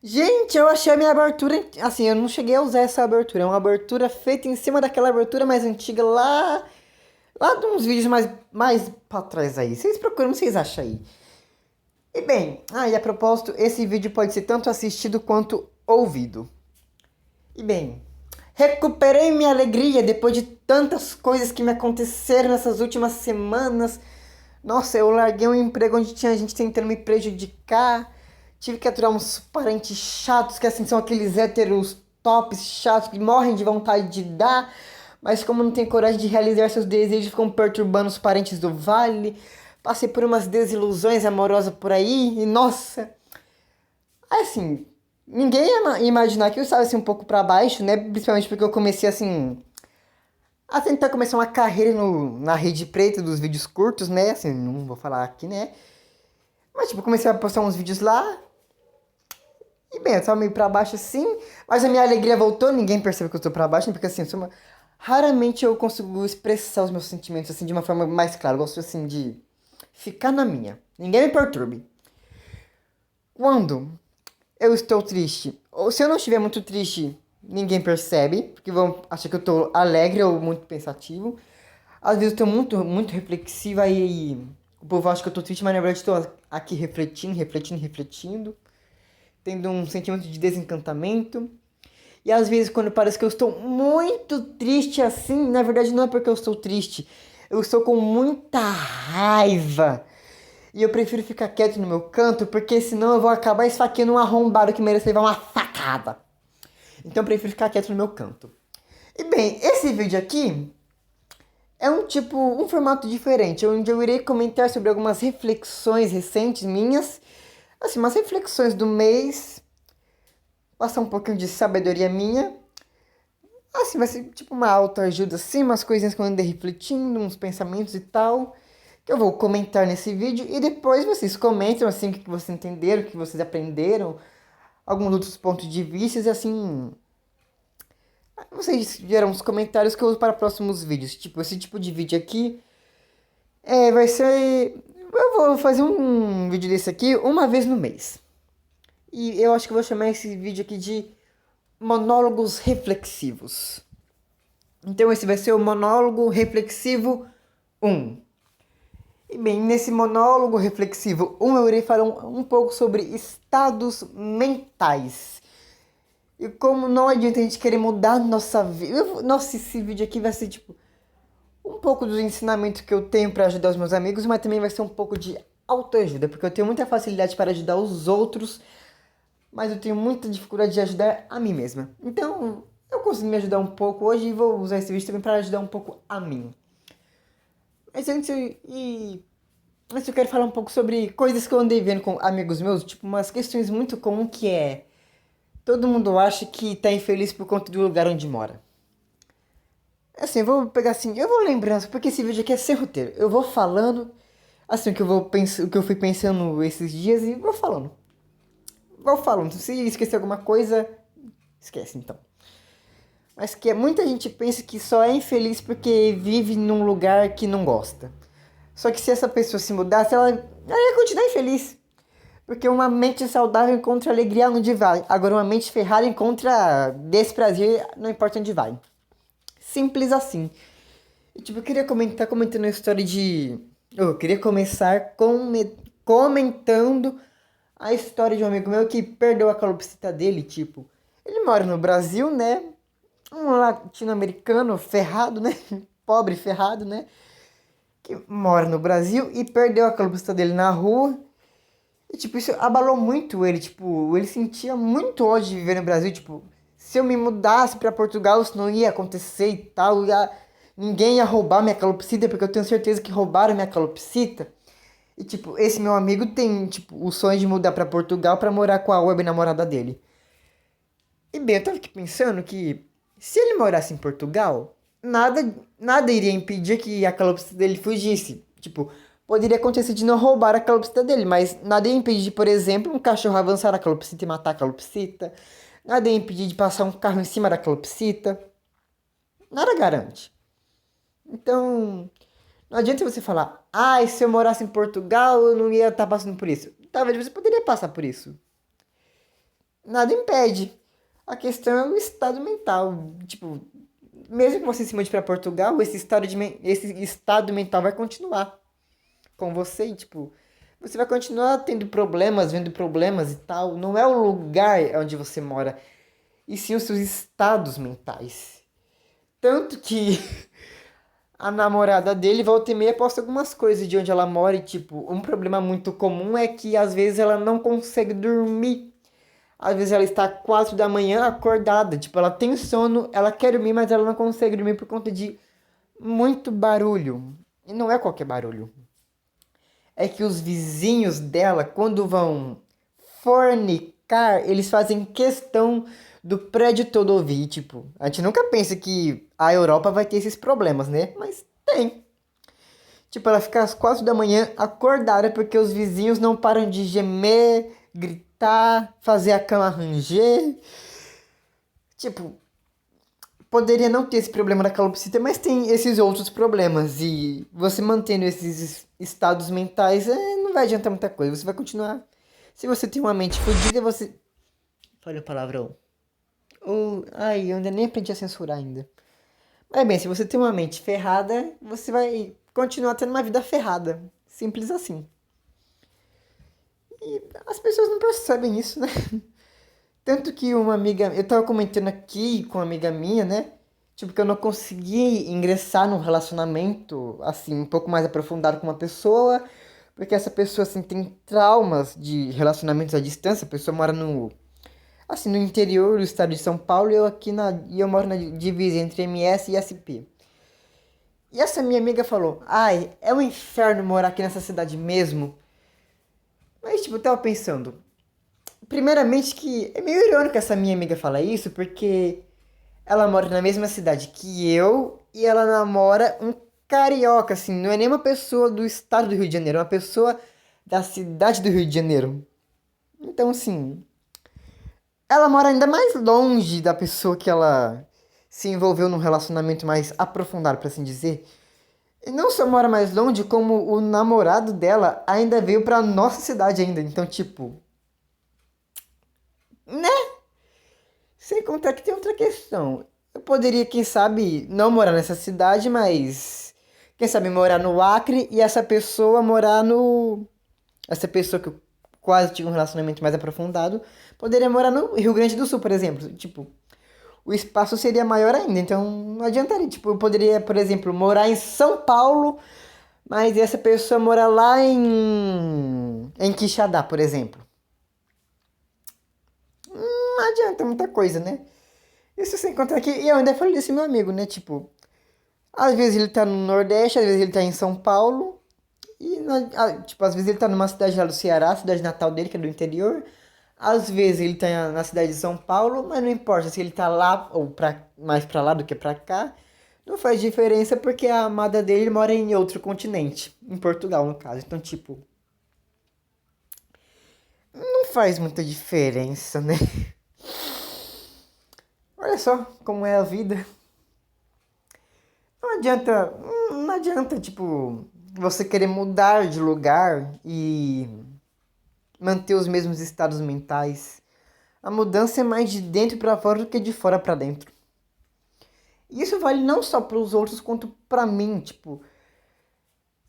Gente, eu achei a minha abertura. Assim, eu não cheguei a usar essa abertura. É uma abertura feita em cima daquela abertura mais antiga lá. Lá de uns vídeos mais pra trás aí. Vocês procuram, vocês acham aí. E bem, e a propósito, esse vídeo pode ser tanto assistido quanto ouvido. E bem, recuperei minha alegria depois de tantas coisas que me aconteceram nessas últimas semanas. Nossa, eu larguei um emprego onde tinha gente tentando me prejudicar. Tive que aturar uns parentes chatos, que assim são aqueles héteros tops chatos que morrem de vontade de dar, mas como não tem coragem de realizar seus desejos, ficam perturbando os parentes do vale. Passei por umas desilusões amorosas por aí e nossa, assim, ninguém ia imaginar que eu estava assim um pouco pra baixo, né? Principalmente porque eu comecei assim a tentar começar uma carreira na rede preta dos vídeos curtos, né? Assim, não vou falar aqui, né? Mas tipo, comecei a postar uns vídeos lá. E bem, eu tava meio pra baixo assim, mas a minha alegria voltou, ninguém percebe que eu tô pra baixo, né? Porque assim, raramente eu consigo expressar os meus sentimentos assim de uma forma mais clara. Eu gosto assim de ficar na minha. Ninguém me perturbe. Quando eu estou triste, ou se eu não estiver muito triste, ninguém percebe, porque vão achar que eu tô alegre ou muito pensativo. Às vezes eu tô muito reflexiva e o povo acha que eu tô triste, mas na verdade eu tô aqui refletindo, tendo um sentimento de desencantamento. E às vezes quando parece que eu estou muito triste assim, na verdade não é porque eu estou triste. Eu estou com muita raiva. E eu prefiro ficar quieto no meu canto, porque senão eu vou acabar esfaqueando um arrombado que merece levar uma facada. Então eu prefiro ficar quieto no meu canto. E bem, esse vídeo aqui é um formato diferente, onde eu irei comentar sobre algumas reflexões recentes minhas, assim, umas reflexões do mês, passar um pouquinho de sabedoria minha. Assim, vai ser tipo uma autoajuda, assim, umas coisinhas que eu andei refletindo, uns pensamentos e tal, que eu vou comentar nesse vídeo e depois vocês comentam, assim, o que vocês entenderam, o que vocês aprenderam, alguns outros pontos de vista e assim, vocês geram uns comentários que eu uso para próximos vídeos. Tipo, esse tipo de vídeo aqui vai ser. Eu vou fazer um vídeo desse aqui uma vez no mês. E eu acho que eu vou chamar esse vídeo aqui de monólogos reflexivos. Então esse vai ser o monólogo reflexivo um. E bem, nesse monólogo reflexivo um eu irei falar um pouco sobre estados mentais. E como não adianta a gente querer mudar nossa vida. Nossa, esse vídeo aqui vai ser tipo um pouco dos ensinamentos que eu tenho para ajudar os meus amigos, mas também vai ser um pouco de autoajuda, porque eu tenho muita facilidade para ajudar os outros, mas eu tenho muita dificuldade de ajudar a mim mesma. Então, eu consigo me ajudar um pouco hoje e vou usar esse vídeo também para ajudar um pouco a mim. Mas antes eu quero falar um pouco sobre coisas que eu andei vendo com amigos meus, tipo umas questões muito comuns que é todo mundo acha que tá infeliz por conta do lugar onde mora. Assim, eu vou pegar assim, eu vou lembrando, porque esse vídeo aqui é sem roteiro. Eu vou falando, assim, o que eu fui pensando esses dias e vou falando. Vou falando. Se esquecer alguma coisa, esquece então. Mas que muita gente pensa que só é infeliz porque vive num lugar que não gosta. Só que se essa pessoa se mudasse, ela ia continuar infeliz. Porque uma mente saudável encontra alegria onde vai. Agora uma mente ferrada encontra desprazer não importa onde vai. Simples assim. E, tipo, eu queria comentar comentando a história de. Eu queria começar comentando a história de um amigo meu que perdeu a calopsita dele, tipo. Ele mora no Brasil, né? Um latino-americano ferrado, né? Pobre ferrado, né? Que mora no Brasil e perdeu a calopsita dele na rua. E, tipo, isso abalou muito ele. Tipo, ele sentia muito ódio de viver no Brasil. Tipo, se eu me mudasse pra Portugal, isso não ia acontecer e tal. Ninguém ia roubar minha calopsita, porque eu tenho certeza que roubaram minha calopsita. E, tipo, esse meu amigo tem, tipo, o sonho de mudar pra Portugal pra morar com a web namorada dele. E bem, eu tava aqui pensando que se ele morasse em Portugal, nada iria impedir que a calopsita dele fugisse. Tipo, poderia acontecer de não roubar a calopsita dele, mas nada ia impedir, por exemplo, um cachorro avançar a calopsita e matar a calopsita. Nada ia impedir de passar um carro em cima da calopsita. Nada garante. Então, não adianta você falar, se eu morasse em Portugal, eu não ia estar passando por isso. Talvez você poderia passar por isso. nada impede. A questão é o estado mental. Tipo, mesmo que você se mude para Portugal, esse estado mental vai continuar com você. E, tipo, você vai continuar tendo problemas, vendo problemas e tal. Não é o lugar onde você mora, e sim os seus estados mentais. Tanto que a namorada dele volta e meia posta algumas coisas de onde ela mora e, tipo, um problema muito comum é que às vezes ela não consegue dormir. Às vezes ela está 4 da manhã acordada, tipo, ela tem sono, ela quer dormir, mas ela não consegue dormir por conta de muito barulho. E não é qualquer barulho. É que os vizinhos dela, quando vão fornicar, eles fazem questão do prédio todo ouvir. Tipo, a gente nunca pensa que a Europa vai ter esses problemas, né? Mas tem. Tipo, ela fica às 4 da manhã acordada porque os vizinhos não param de gemer, gritar, fazer a cama ranger. Tipo, poderia não ter esse problema da calopsita, mas tem esses outros problemas. E você mantendo esses estados mentais, não vai adiantar muita coisa. Você vai continuar. Se você tem uma mente fodida, você. Olha o palavrão. Ou. Ai, eu ainda nem aprendi a censurar ainda. Mas bem, se você tem uma mente ferrada, você vai continuar tendo uma vida ferrada. Simples assim. E as pessoas não percebem isso, né? Tanto que uma amiga. Eu tava comentando aqui com uma amiga minha, né? Tipo, que eu não consegui ingressar num relacionamento, assim, um pouco mais aprofundado com uma pessoa. Porque essa pessoa, assim, tem traumas de relacionamentos à distância. A pessoa mora no. Assim, no interior do estado de São Paulo e eu moro na divisa entre MS e SP. E essa minha amiga falou: Ai, é um inferno morar aqui nessa cidade mesmo. Mas, tipo, eu tava pensando. Primeiramente, que é meio irônico essa minha amiga falar isso, porque ela mora na mesma cidade que eu e ela namora um carioca, assim, não é nem uma pessoa do estado do Rio de Janeiro, é uma pessoa da cidade do Rio de Janeiro. Então, assim, ela mora ainda mais longe da pessoa que ela se envolveu num relacionamento mais aprofundado, por assim dizer. E não só mora mais longe, como o namorado dela ainda veio pra nossa cidade ainda. Então, tipo, né? Sem contar que tem outra questão. Eu poderia, quem sabe, não morar nessa cidade, mas quem sabe morar no Acre e essa pessoa morar no. Essa pessoa que eu quase tive um relacionamento mais aprofundado, poderia morar no Rio Grande do Sul, por exemplo. Tipo, o espaço seria maior ainda, então não adiantaria. Tipo, eu poderia, por exemplo, morar em São Paulo, mas essa pessoa morar lá em Quixadá, por exemplo. Não adianta muita coisa, né? Isso sem contar que. E eu ainda falei desse meu amigo, né? Tipo, às vezes ele tá no Nordeste, às vezes ele tá em São Paulo. Tipo, às vezes ele tá numa cidade lá do Ceará, cidade natal dele, que é do interior. Às vezes ele tá na cidade de São Paulo, mas não importa se ele tá lá ou mais pra lá do que pra cá. Não faz diferença porque a amada dele mora em outro continente. Em Portugal, no caso. Então, tipo, não faz muita diferença, né? Olha só como é a vida. Não adianta, tipo, você querer mudar de lugar e manter os mesmos estados mentais. A mudança é mais de dentro pra fora do que de fora pra dentro. E isso vale não só para os outros quanto pra mim, tipo,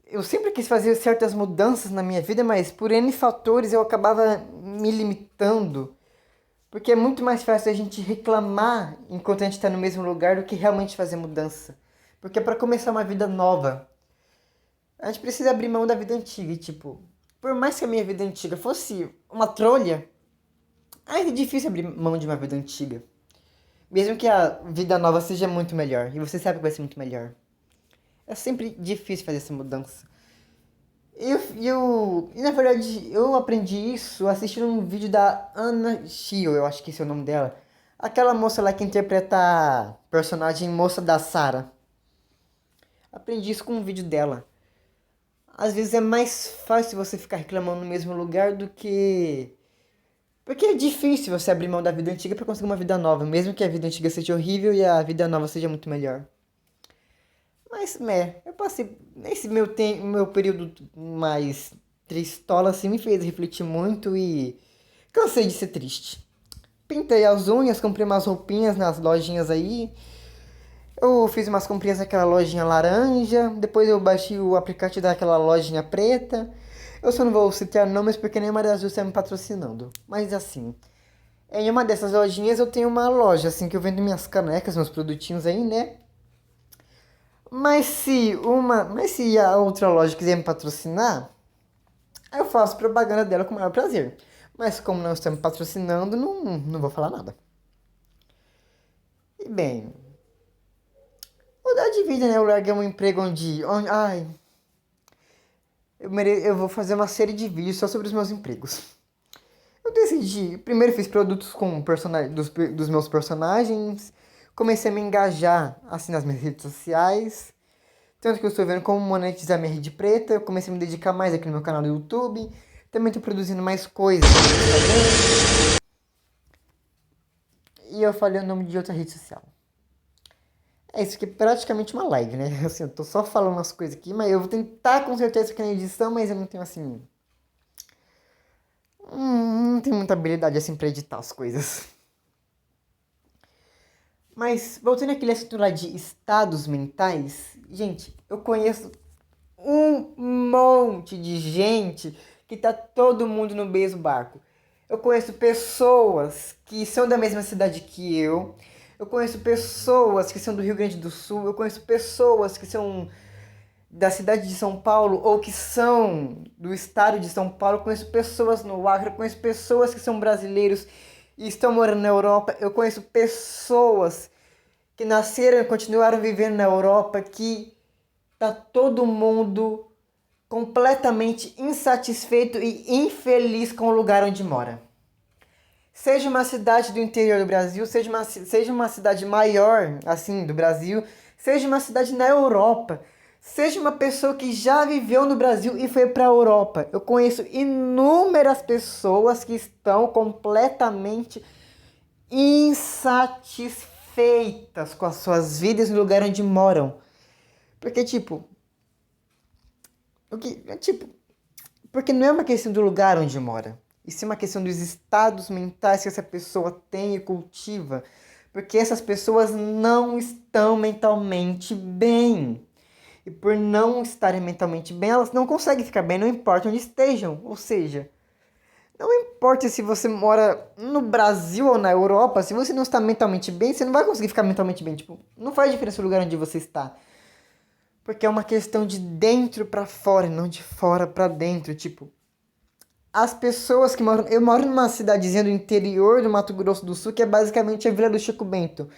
eu sempre quis fazer certas mudanças na minha vida, mas por N fatores eu acabava me limitando, porque é muito mais fácil a gente reclamar enquanto a gente está no mesmo lugar do que realmente fazer mudança. Porque para começar uma vida nova, a gente precisa abrir mão da vida antiga. E, tipo, por mais que a minha vida antiga fosse uma trolha, ainda é difícil abrir mão de uma vida antiga. Mesmo que a vida nova seja muito melhor. E você sabe que vai ser muito melhor. É sempre difícil fazer essa mudança. E na verdade eu aprendi isso assistindo um vídeo da Anna Shio, eu acho que esse é o nome dela. Aquela moça lá que interpreta a personagem moça da Sarah. Aprendi isso com um vídeo dela. Às vezes é mais fácil você ficar reclamando no mesmo lugar do que. Porque é difícil você abrir mão da vida antiga pra conseguir uma vida nova, mesmo que a vida antiga seja horrível e a vida nova seja muito melhor. Mas, eu passei. Nesse meu período mais tristola, assim, me fez refletir muito e cansei de ser triste. pintei as unhas, comprei umas roupinhas nas lojinhas aí. Eu fiz umas comprinhas naquela lojinha laranja. Depois eu baixei o aplicativo daquela lojinha preta. Eu só não vou citar nomes porque nem Maria Azul está me patrocinando. Mas assim, em uma dessas lojinhas eu tenho uma loja, assim, que eu vendo minhas canecas, meus produtinhos aí, né? Mas se a outra loja quiser me patrocinar, eu faço propaganda dela com o maior prazer. Mas como não estão me patrocinando, não vou falar nada. E bem, mudar de vida, né? Eu larguei um emprego ai, eu vou fazer uma série de vídeos só sobre os meus empregos. Eu decidi, primeiro fiz produtos com dos meus personagens, comecei a me engajar assim nas minhas redes sociais, tanto que eu estou vendo como monetizar minha rede preta, eu comecei a me dedicar mais aqui no meu canal do YouTube, também estou produzindo mais coisas no Instagram, e eu falei o nome de outra rede social. É isso aqui é praticamente uma live, né? Assim, eu tô só falando umas coisas aqui, mas eu vou tentar consertar isso aqui na edição, mas eu não tenho assim. Não tenho muita habilidade assim pra editar as coisas. Mas voltando àquele assunto lá de estados mentais, gente, eu conheço um monte de gente que tá todo mundo no mesmo barco. Eu conheço pessoas que são da mesma cidade que eu. Eu conheço pessoas que são do Rio Grande do Sul. Eu conheço pessoas que são da cidade de São Paulo ou que são do estado de São Paulo. Eu conheço pessoas no Acre. Eu conheço pessoas que são brasileiros e estão morando na Europa. Eu conheço pessoas que nasceram e continuaram vivendo na Europa, que tá todo mundo completamente insatisfeito e infeliz com o lugar onde mora. Seja uma cidade do interior do Brasil, seja uma cidade maior, assim, do Brasil, seja uma cidade na Europa, seja uma pessoa que já viveu no Brasil e foi para a Europa. Eu conheço inúmeras pessoas que estão completamente insatisfeitas com as suas vidas no lugar onde moram. Porque, tipo, porque não é uma questão do lugar onde mora. Isso é uma questão dos estados mentais que essa pessoa tem e cultiva. Porque essas pessoas não estão mentalmente bem. E por não estarem mentalmente bem, elas não conseguem ficar bem, não importa onde estejam. Ou seja, não importa se você mora no Brasil ou na Europa, se você não está mentalmente bem, você não vai conseguir ficar mentalmente bem. Tipo, não faz diferença o lugar onde você está. Porque é uma questão de dentro pra fora, e não de fora pra dentro. Tipo, as pessoas que moram. Eu moro numa cidadezinha do interior do Mato Grosso do Sul, que é basicamente a Vila do Chico Bento.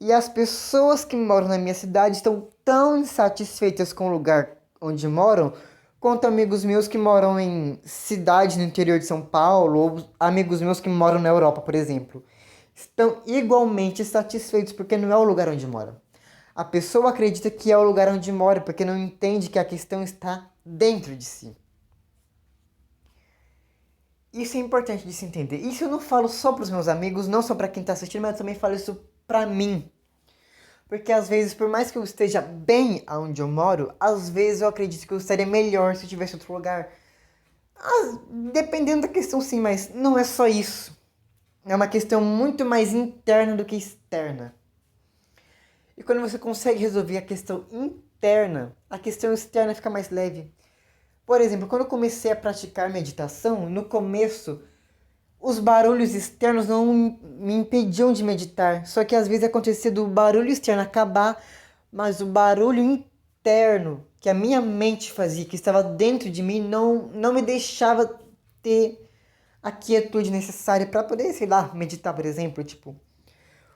E as pessoas que moram na minha cidade estão tão insatisfeitas com o lugar onde moram, quanto amigos meus que moram em cidades no interior de São Paulo, ou amigos meus que moram na Europa, por exemplo. Estão igualmente satisfeitos porque não é o lugar onde moram. A pessoa acredita que é o lugar onde mora porque não entende que a questão está dentro de si. Isso é importante de se entender. Isso eu não falo só para os meus amigos, não só para quem está assistindo, mas eu também falo isso para mim. Porque às vezes, por mais que eu esteja bem aonde eu moro, às vezes eu acredito que eu estaria melhor se eu tivesse em outro lugar. Dependendo da questão sim, mas não é só isso. É uma questão muito mais interna do que externa. E quando você consegue resolver a questão interna, a questão externa fica mais leve. Por exemplo, quando eu comecei a praticar meditação, no começo, os barulhos externos não me impediam de meditar. Só que às vezes acontecia do barulho externo acabar, mas o barulho interno que a minha mente fazia, que estava dentro de mim, não me deixava ter a quietude necessária para poder, sei lá, meditar, por exemplo. Tipo,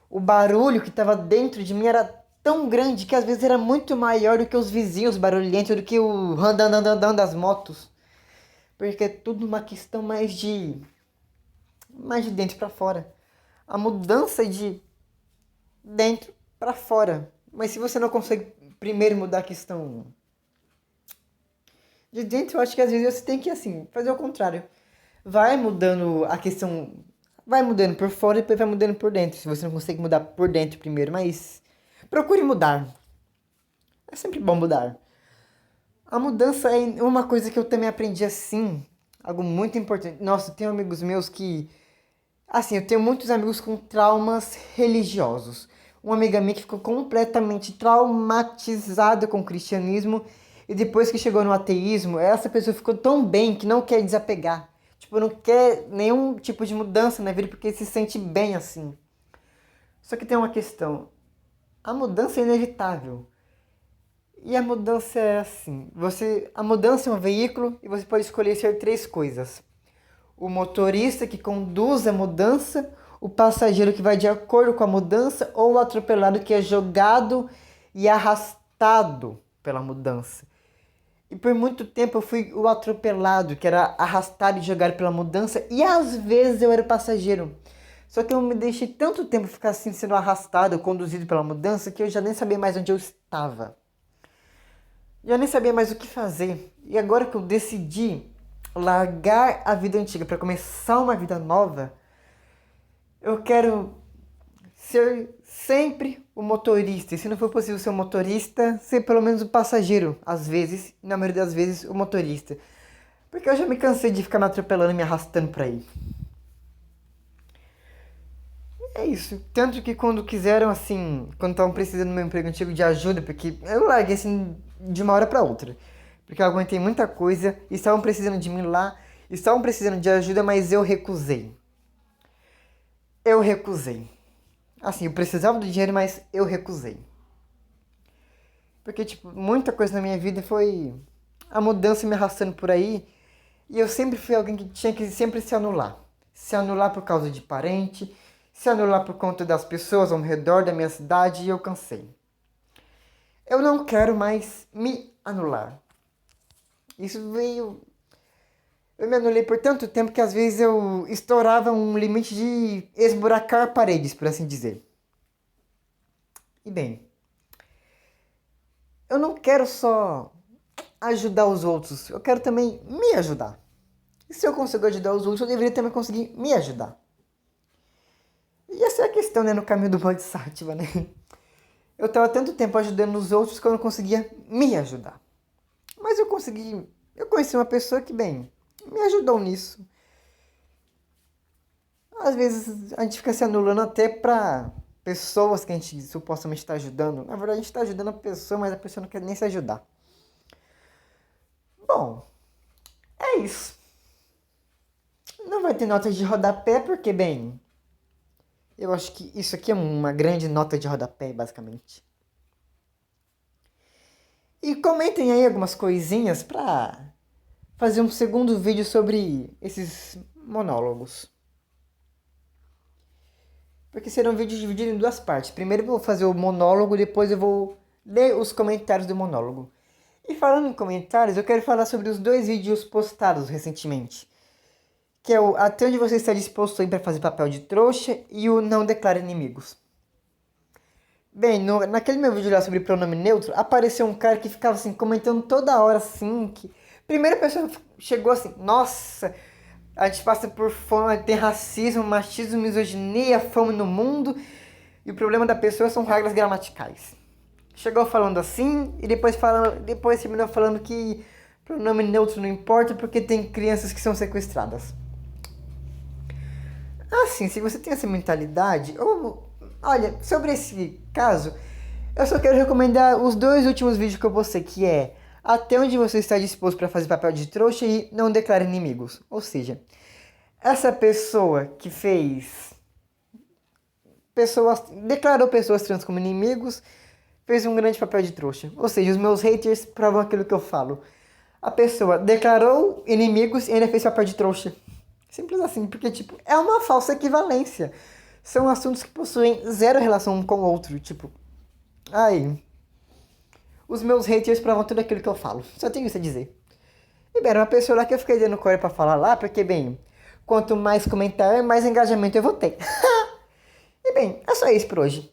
o barulho que estava dentro de mim era tão grande que às vezes era muito maior do que os vizinhos barulhentos, do que o randandandandan das motos. Porque é tudo uma questão mais de dentro para fora. A mudança é de dentro para fora. Mas se você não consegue primeiro mudar a questão de dentro, eu acho que às vezes você tem que assim, fazer o contrário. Vai mudando a questão, vai mudando por fora e depois vai mudando por dentro. Se você não consegue mudar por dentro primeiro, mas procure mudar. É sempre bom mudar. A mudança é uma coisa que eu também aprendi assim, algo muito importante. Nossa, tem amigos meus que Assim, eu tenho muitos amigos com traumas religiosos. Uma amiga minha que ficou completamente traumatizada com o cristianismo e depois que chegou no ateísmo, essa pessoa ficou tão bem que não quer desapegar. Tipo, não quer nenhum tipo de mudança na vida porque se sente bem assim. Só que tem uma questão. A mudança é inevitável. E a mudança é assim. A mudança é um veículo e você pode escolher ser três coisas: o motorista que conduz a mudança, o passageiro que vai de acordo com a mudança ou o atropelado que é jogado e arrastado pela mudança. E por muito tempo eu fui o atropelado, que era arrastado e jogado pela mudança, e às vezes eu era o passageiro. Só que eu me deixei tanto tempo ficar assim sendo arrastado, conduzido pela mudança, que eu já nem sabia mais onde eu estava. Já nem sabia mais o que fazer. E agora que eu decidi largar a vida antiga para começar uma vida nova, eu quero ser sempre o motorista. E se não for possível ser o motorista, ser pelo menos o passageiro, às vezes, na maioria das vezes, o motorista. Porque eu já me cansei de ficar me atropelando e me arrastando pra ir. É isso. Tanto que quando quiseram, assim, quando estavam precisando do meu emprego antigo de ajuda, porque eu larguei assim de uma hora pra outra. Porque eu aguentei muita coisa, e estavam precisando de mim lá, estavam precisando de ajuda, mas eu recusei. Eu recusei. Assim, eu precisava do dinheiro, mas eu recusei. Porque, tipo, muita coisa na minha vida foi a mudança me arrastando por aí. E eu sempre fui alguém que tinha que sempre se anular. Se anular por causa de parente, se anular por conta das pessoas ao redor da minha cidade, e eu cansei. Eu não quero mais me anular. Isso veio. Eu me anulei por tanto tempo que às vezes eu estourava um limite de esburacar paredes, por assim dizer. E bem, eu não quero só ajudar os outros, eu quero também me ajudar. E se eu consigo ajudar os outros, eu deveria também conseguir me ajudar. E essa é a questão, né, no caminho do Bodhisattva, né? Eu estava tanto tempo ajudando os outros que eu não conseguia me ajudar. Mas eu consegui. Eu conheci uma pessoa que, bem, me ajudou nisso. Às vezes a gente fica se anulando até pra pessoas que a gente supostamente está ajudando. Na verdade, a gente está ajudando a pessoa, mas a pessoa não quer nem se ajudar. Bom, é isso. Não vai ter nota de rodapé porque, bem, eu acho que isso aqui é uma grande nota de rodapé, basicamente. E comentem aí algumas coisinhas pra fazer um segundo vídeo sobre esses monólogos. Porque serão vídeos divididos em duas partes. Primeiro eu vou fazer o monólogo, depois eu vou ler os comentários do monólogo. E falando em comentários, eu quero falar sobre os dois vídeos postados recentemente. Que é o Até Onde Você Está Disposto a Ir Para Fazer Papel de Trouxa e o Não Declare Inimigos. Bem, naquele meu vídeo lá sobre pronome neutro, apareceu um cara que ficava assim, comentando toda hora assim, que... Primeira pessoa chegou assim, nossa, a gente passa por fome, tem racismo, machismo, misoginia, fome no mundo, e o problema da pessoa são regras gramaticais. Chegou falando assim, e depois terminou falando que pronome neutro não importa porque tem crianças que são sequestradas. Assim, se você tem essa mentalidade, olha, sobre esse caso, eu só quero recomendar os dois últimos vídeos que eu postei, que é Até Onde Você Está Disposto para Fazer Papel de Trouxa e Não Declare Inimigos. Ou seja, essa pessoa que declarou pessoas trans como inimigos, fez um grande papel de trouxa. Ou seja, os meus haters provam aquilo que eu falo. A pessoa declarou inimigos e ainda fez papel de trouxa. Simples assim, porque, tipo, é uma falsa equivalência. São assuntos que possuem zero relação um com o outro, tipo... Aí... Os meus haters provam tudo aquilo que eu falo. Só tenho isso a dizer. E bem, era uma pessoa lá que eu fiquei dando corda pra falar lá, porque, bem... Quanto mais comentário, mais engajamento eu vou ter. E bem, é só isso por hoje.